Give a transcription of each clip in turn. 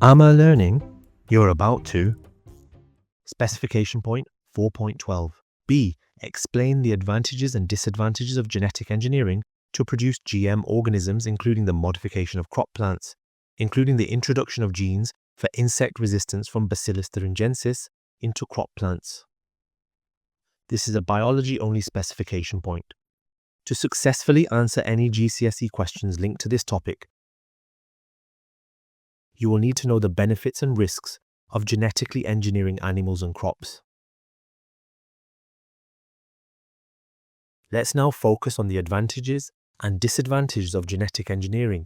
AMALearning, you're about to. Specification point 4.12. B. Explain the advantages and disadvantages of genetic engineering to produce GM organisms, including the modification of crop plants, including the introduction of genes for insect resistance from Bacillus thuringiensis into crop plants. This is a biology-only specification point. To successfully answer any GCSE questions linked to this topic, you will need to know the benefits and risks of genetically engineering animals and crops. Let's now focus on the advantages and disadvantages of genetic engineering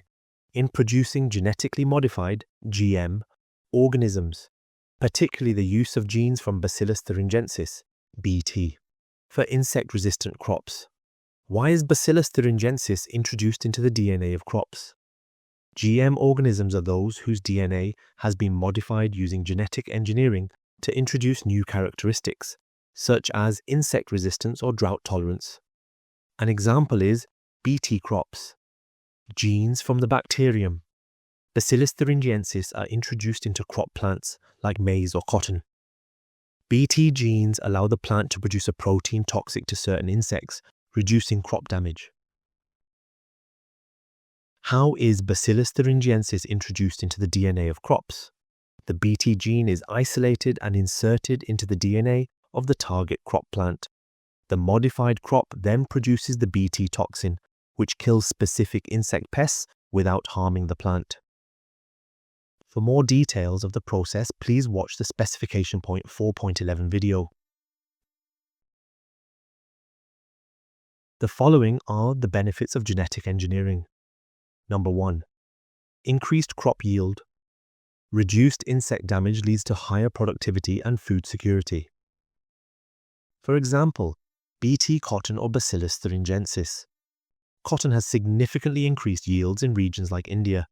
in producing genetically modified GM organisms, particularly the use of genes from Bacillus thuringiensis, BT, for insect-resistant crops. Why is Bacillus thuringiensis introduced into the DNA of crops? GM organisms are those whose DNA has been modified using genetic engineering to introduce new characteristics, such as insect resistance or drought tolerance. An example is BT crops. Genes from the bacterium Bacillus thuringiensis are introduced into crop plants like maize or cotton. BT genes allow the plant to produce a protein toxic to certain insects, reducing crop damage. How is Bacillus thuringiensis introduced into the DNA of crops? The BT gene is isolated and inserted into the DNA of the target crop plant. The modified crop then produces the BT toxin, which kills specific insect pests without harming the plant. For more details of the process, please watch the Specification Point 4.11 video. The following are the benefits of genetic engineering. Number 1. Increased crop yield. Reduced insect damage leads to higher productivity and food security. For example, BT cotton or Bacillus thuringiensis. Cotton has significantly increased yields in regions like India.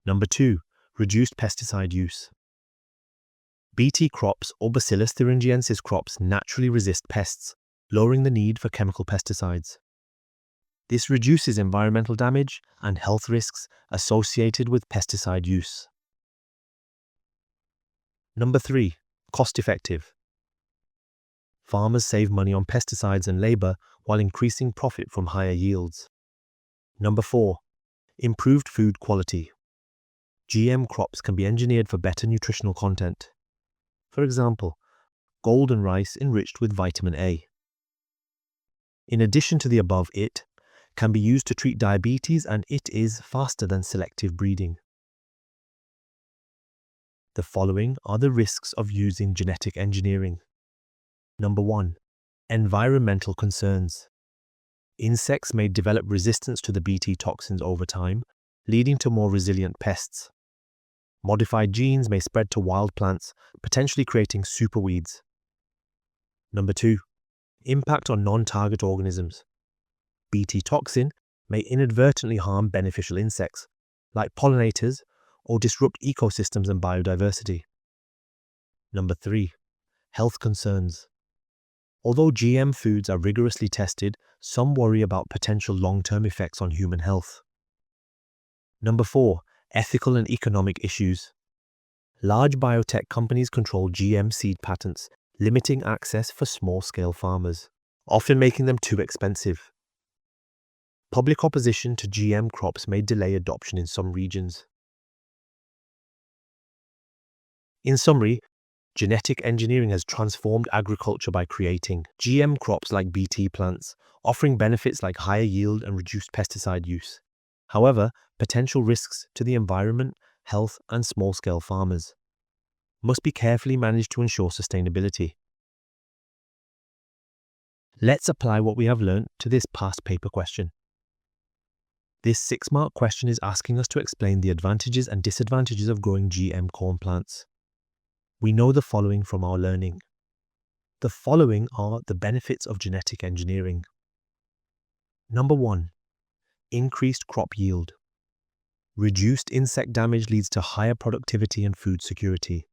Number 2. Reduced pesticide use. BT crops or Bacillus thuringiensis crops naturally resist pests, lowering the need for chemical pesticides. This reduces environmental damage and health risks associated with pesticide use. Number 3. Cost-effective. Farmers save money on pesticides and labor while increasing profit from higher yields. Number 4. Improved food quality. GM crops can be engineered for better nutritional content. For example, golden rice enriched with vitamin A. In addition to the above, it can be used to treat diabetes, and it is faster than selective breeding. The following are the risks of using genetic engineering. Number 1. Environmental concerns. Insects may develop resistance to the BT toxins over time, leading to more resilient pests. Modified genes may spread to wild plants, potentially creating superweeds. Number 2. Impact on non-target organisms. BT toxin may inadvertently harm beneficial insects, like pollinators, or disrupt ecosystems and biodiversity. Number 3. Health concerns. Although GM foods are rigorously tested, some worry about potential long-term effects on human health. Number 4. Ethical and economic issues. Large biotech companies control GM seed patents, limiting access for small-scale farmers, often making them too expensive. Public opposition to GM crops may delay adoption in some regions. In summary, genetic engineering has transformed agriculture by creating GM crops like BT plants, offering benefits like higher yield and reduced pesticide use. However, potential risks to the environment, health, and small-scale farmers must be carefully managed to ensure sustainability. Let's apply what we have learned to this past paper question. This 6-mark question is asking us to explain the advantages and disadvantages of growing GM corn plants. We know the following from our learning. The following are the benefits of genetic engineering. Number 1. Increased crop yield. Reduced insect damage leads to higher productivity and food security.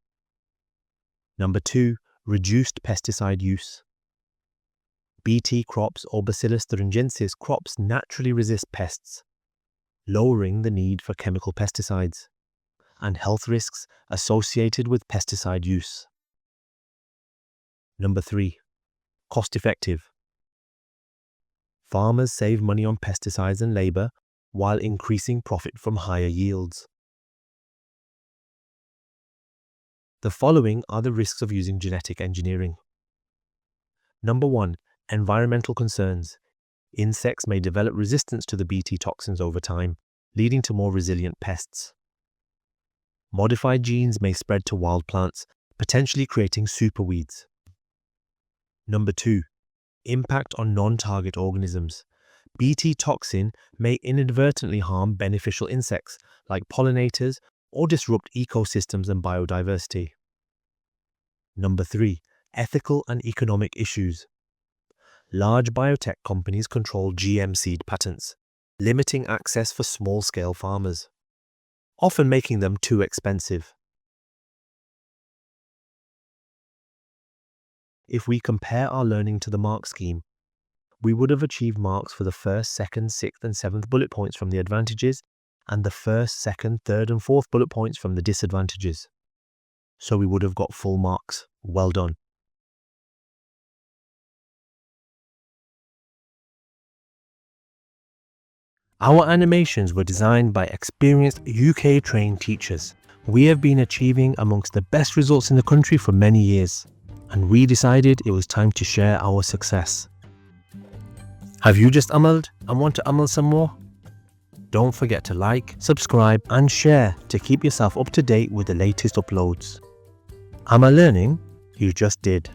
Number 2. Reduced pesticide use. BT crops or Bacillus thuringiensis crops naturally resist pests, lowering the need for chemical pesticides. and health risks associated with pesticide use. Number 3. Cost effective. Farmers save money on pesticides and labor while increasing profit from higher yields. The following are the risks of using genetic engineering. Number 1. Environmental concerns. Insects may develop resistance to the Bt toxins over time, leading to more resilient pests. Modified genes may spread to wild plants, potentially creating superweeds. Number 2. Impact on non-target organisms. Bt toxin may inadvertently harm beneficial insects like pollinators or disrupt ecosystems and biodiversity. Number 3. Ethical and economic issues. Large biotech companies control GM seed patents, limiting access for small-scale farmers, often making them too expensive. If we compare our learning to the mark scheme, we would have achieved marks for the first, second, sixth and seventh bullet points from the advantages and the first, second, third and fourth bullet points from the disadvantages. So we would have got full marks. Well done. Our animations were designed by experienced UK-trained teachers. We have been achieving amongst the best results in the country for many years, and we decided it was time to share our success. Have you just AMALed and want to AMAL some more? Don't forget to like, subscribe and share to keep yourself up to date with the latest uploads. AMALearning, you just did.